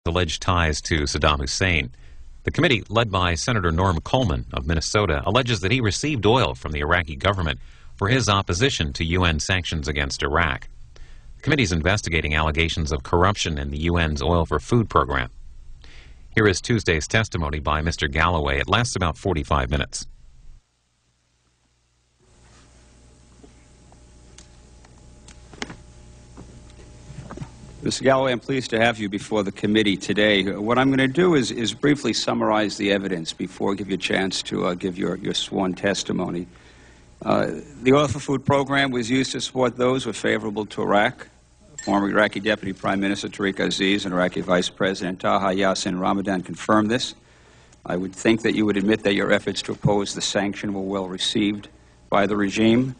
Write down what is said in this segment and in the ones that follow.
alleged ties to Saddam Hussein. The committee, led by Senator Norm Coleman of Minnesota, alleges that he received oil from the Iraqi government for his opposition to UN sanctions against Iraq. The committee is investigating allegations of corruption in the UN's Oil for Food program. Here is Tuesday's testimony by Mr. Galloway. It lasts about 45 minutes. Mr. Galloway, I'm pleased to have you before the committee today. What I'm going to do is briefly summarize the evidence before I give you a chance to give your sworn testimony. The Oil for Food program was used to support those who were favorable to Iraq. Former Iraqi Deputy Prime Minister Tariq Aziz and Iraqi Vice President Taha Yassin Ramadan confirmed this. I would think that you would admit that your efforts to oppose the sanction were well received by the regime.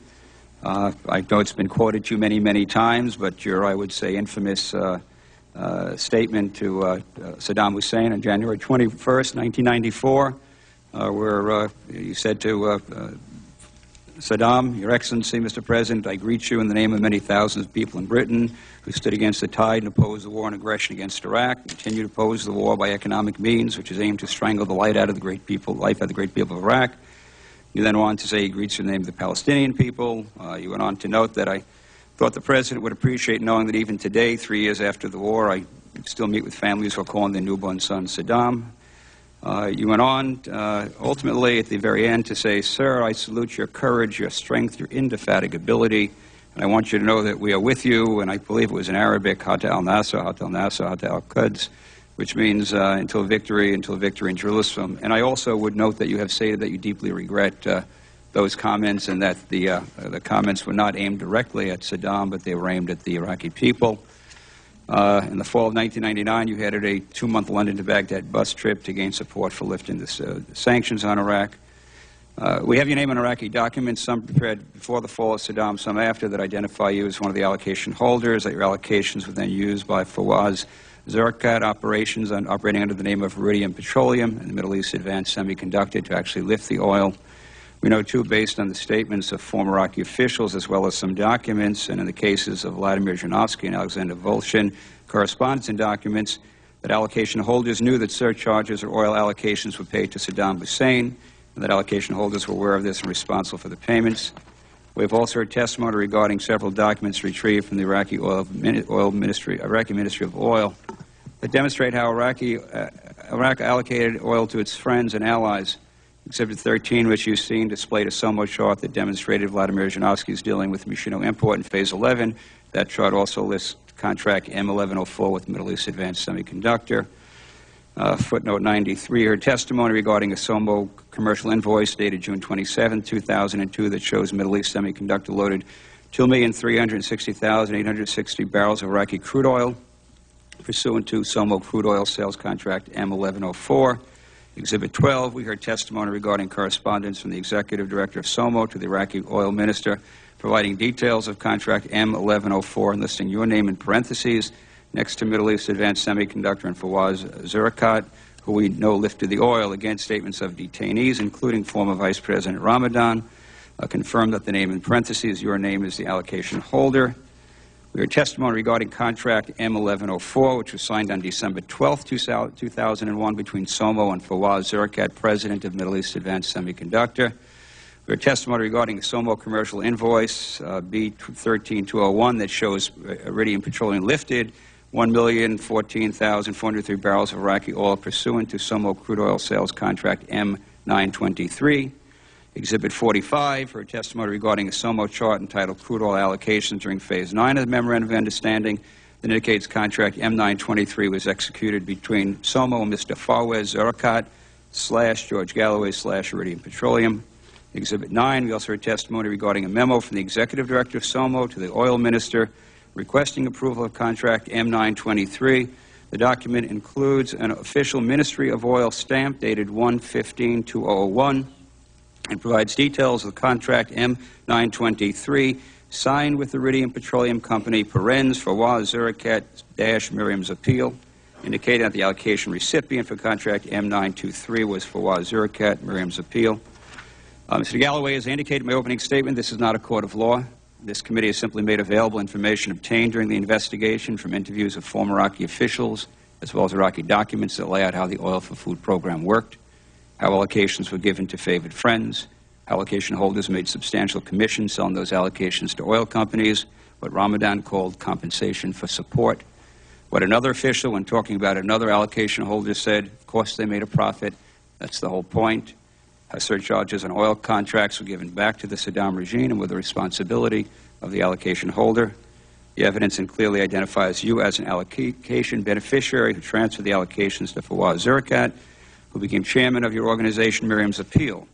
I know it's been quoted to you many, many times, but your, I would say, infamous statement to Saddam Hussein on January 21st, 1994, where you said to Saddam, Your Excellency, Mr. President, I greet you in the name of many thousands of people in Britain who stood against the tide and opposed the war and aggression against Iraq, continue to oppose the war by economic means, which is aimed to strangle the life out of the great people of Iraq. You then went on to say he greets you in the name of the Palestinian people. You went on to note that I thought the President would appreciate knowing that even today, 3 years after the war, I still meet with families who are calling their newborn son Saddam. You went on, ultimately, at the very end, to say, Sir, I salute your courage, your strength, your indefatigability, and I want you to know that we are with you, and I believe it was in Arabic, Hatta al-Nasr, Hatta al-Nasr, Hatta al-Quds, which means until victory in Jerusalem. And I also would note that you have stated that you deeply regret those comments and that the comments were not aimed directly at Saddam, but they were aimed at the Iraqi people. In the fall of 1999, you headed a 2-month London to Baghdad bus trip to gain support for lifting the sanctions on Iraq. We have your name on Iraqi documents, some prepared before the fall of Saddam, some after, that identify you as one of the allocation holders, that your allocations were then used by Fawaz Zurqat operations operating under the name of Iridium Petroleum and the Middle East Advanced Semiconductor to actually lift the oil. We know, too, based on the statements of former Iraqi officials as well as some documents, and in the cases of Vladimir Zhirinovsky and Alexander Volshin, correspondence and documents, that allocation holders knew that surcharges or oil allocations were paid to Saddam Hussein, and that allocation holders were aware of this and responsible for the payments. We have also heard testimony regarding several documents retrieved from the Iraqi Ministry of Oil that demonstrate how Iraq allocated oil to its friends and allies. Exhibit 13, which you've seen, displayed a SOMO chart that demonstrated Vladimir Zhirinovsky's dealing with Machino Import in Phase 11. That chart also lists contract M1104 with Middle East Advanced Semiconductor. Footnote 93, her testimony regarding a SOMO commercial invoice dated June 27, 2002 that shows Middle East Semiconductor loaded 2,360,860 barrels of Iraqi crude oil pursuant to SOMO crude oil sales contract M1104. Exhibit 12, we heard testimony regarding correspondence from the Executive Director of SOMO to the Iraqi Oil Minister providing details of contract M1104 and listing your name in parentheses next to Middle East Advanced Semiconductor and Fawaz Zurqat, who we know lifted the oil. Again, statements of detainees, including former Vice President Ramadan, confirmed that the name in parentheses, your name, is the allocation holder. We heard testimony regarding contract M1104, which was signed on December 12, 2001 between SOMO and Fawaz Zurqat, President of Middle East Advanced Semiconductor. We heard testimony regarding a SOMO commercial invoice, B13201, that shows Iridium Petroleum lifted 1,014,403 barrels of Iraqi oil pursuant to SOMO crude oil sales contract M923. Exhibit 45, her testimony regarding a SOMO chart entitled Crude Oil Allocations during Phase 9 of the Memorandum of Understanding that indicates contract M923 was executed between SOMO and Mr. Fawaz Zurqat / George Galloway / Iridium Petroleum. Exhibit 9, we also heard testimony regarding a memo from the Executive Director of SOMO to the Oil Minister requesting approval of contract M923. The document includes an official Ministry of Oil stamp dated 1/15/2001 and provides details of the contract M923 signed with the Iridium Petroleum Company, parens, Fawaz Zurqat - Miriam's appeal, indicating that the allocation recipient for contract M923 was Fawaz Zurqat, Miriam's appeal. Mr. Galloway, as I indicated in my opening statement, this is not a court of law. This committee has simply made available information obtained during the investigation from interviews of former Iraqi officials as well as Iraqi documents that lay out how the Oil for Food program worked, how allocations were given to favored friends, how allocation holders made substantial commissions selling those allocations to oil companies, what Ramadan called compensation for support, what another official, when talking about another allocation holder, said, of course they made a profit, that's the whole point, how surcharges on oil contracts were given back to the Saddam regime and were the responsibility of the allocation holder. The evidence clearly identifies you as an allocation beneficiary who transferred the allocations to Fawaz Zirkat, who became chairman of your organization, Miriam's Appeal.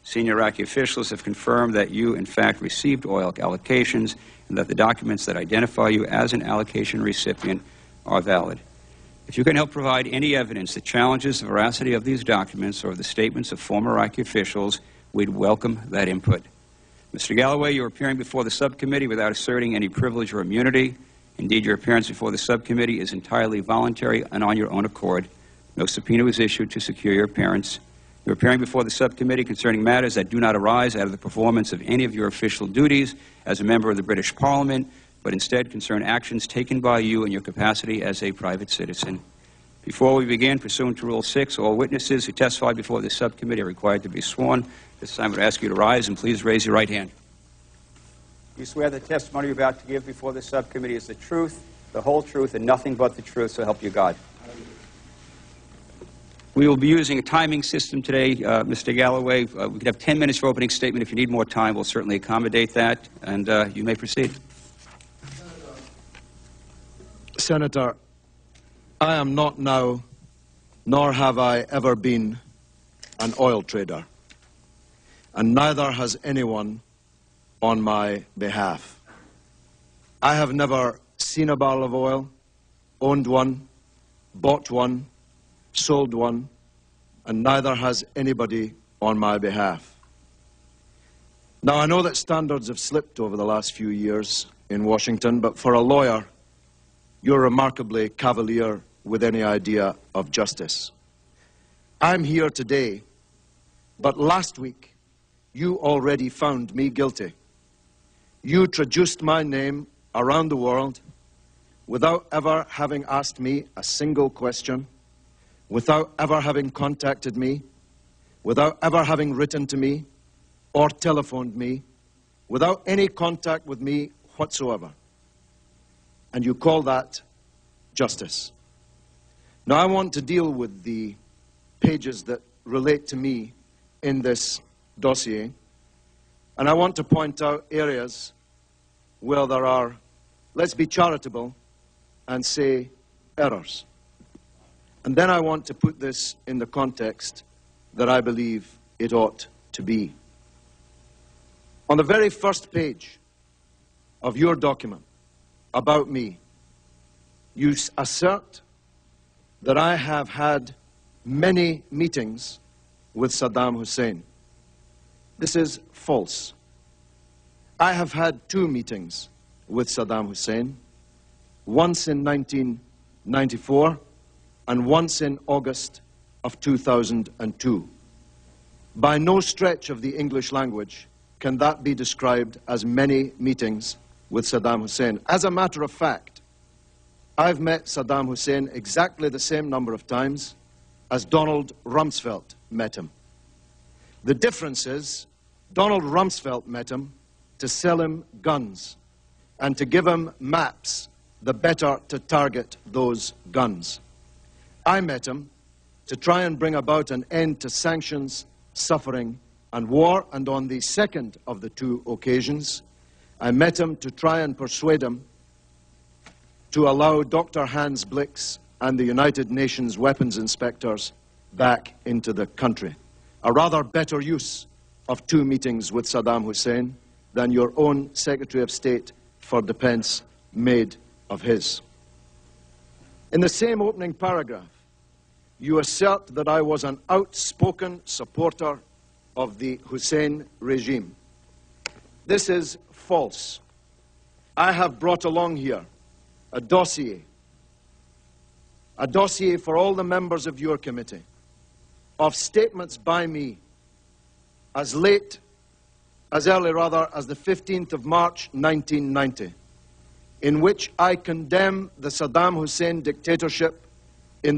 Senior Iraqi officials have confirmed that you, in fact, received oil allocations and that the documents that identify you as an allocation recipient are valid. If you can help provide any evidence that challenges the veracity of these documents or the statements of former Iraqi officials, we'd welcome that input. Mr. Galloway, you're appearing before the subcommittee without asserting any privilege or immunity. Indeed, your appearance before the subcommittee is entirely voluntary and on your own accord. No subpoena was issued to secure your appearance. You're appearing before the subcommittee concerning matters that do not arise out of the performance of any of your official duties as a member of the British Parliament, but instead concern actions taken by you in your capacity as a private citizen. Before we begin, pursuant to Rule 6, all witnesses who testify before the subcommittee are required to be sworn. This time I would ask you to rise and please raise your right hand. You swear the testimony you're about to give before the subcommittee is the truth, the whole truth, and nothing but the truth, so help you God. We will be using a timing system today, Mr. Galloway. We could have 10 minutes for opening statement. If you need more time, we'll certainly accommodate that, and you may proceed. Senator, I am not now, nor have I ever been, an oil trader, and neither has anyone on my behalf. I have never seen a barrel of oil, owned one, bought one, sold one, and neither has anybody on my behalf. Now, I know that standards have slipped over the last few years in Washington, but for a lawyer, you're remarkably cavalier with any idea of justice. I'm here today, but last week, you already found me guilty. You traduced my name around the world without ever having asked me a single question, without ever having contacted me, without ever having written to me or telephoned me, without any contact with me whatsoever. And you call that justice. Now, I want to deal with the pages that relate to me in this dossier, and I want to point out areas where there are, let's be charitable and say, errors. And then I want to put this in the context that I believe it ought to be. On the very first page of your document about me, you assert that I have had many meetings with Saddam Hussein. This is false. I have had 2 meetings with Saddam Hussein, once in 1994 and once in August of 2002. By no stretch of the English language can that be described as many meetings with Saddam Hussein. As a matter of fact, I've met Saddam Hussein exactly the same number of times as Donald Rumsfeld met him. The difference is, Donald Rumsfeld met him to sell him guns and to give him maps, the better to target those guns. I met him to try and bring about an end to sanctions, suffering, and war, and on the second of the 2 occasions, I met him to try and persuade him to allow Dr. Hans Blix and the United Nations weapons inspectors back into the country. A rather better use of 2 meetings with Saddam Hussein than your own Secretary of State for Defense made of his. In the same opening paragraph, you assert that I was an outspoken supporter of the Hussein regime. This is false. I have brought along here a dossier for all the members of your committee of statements by me as early as the 15th of March 1990, in which I condemn the Saddam Hussein dictatorship in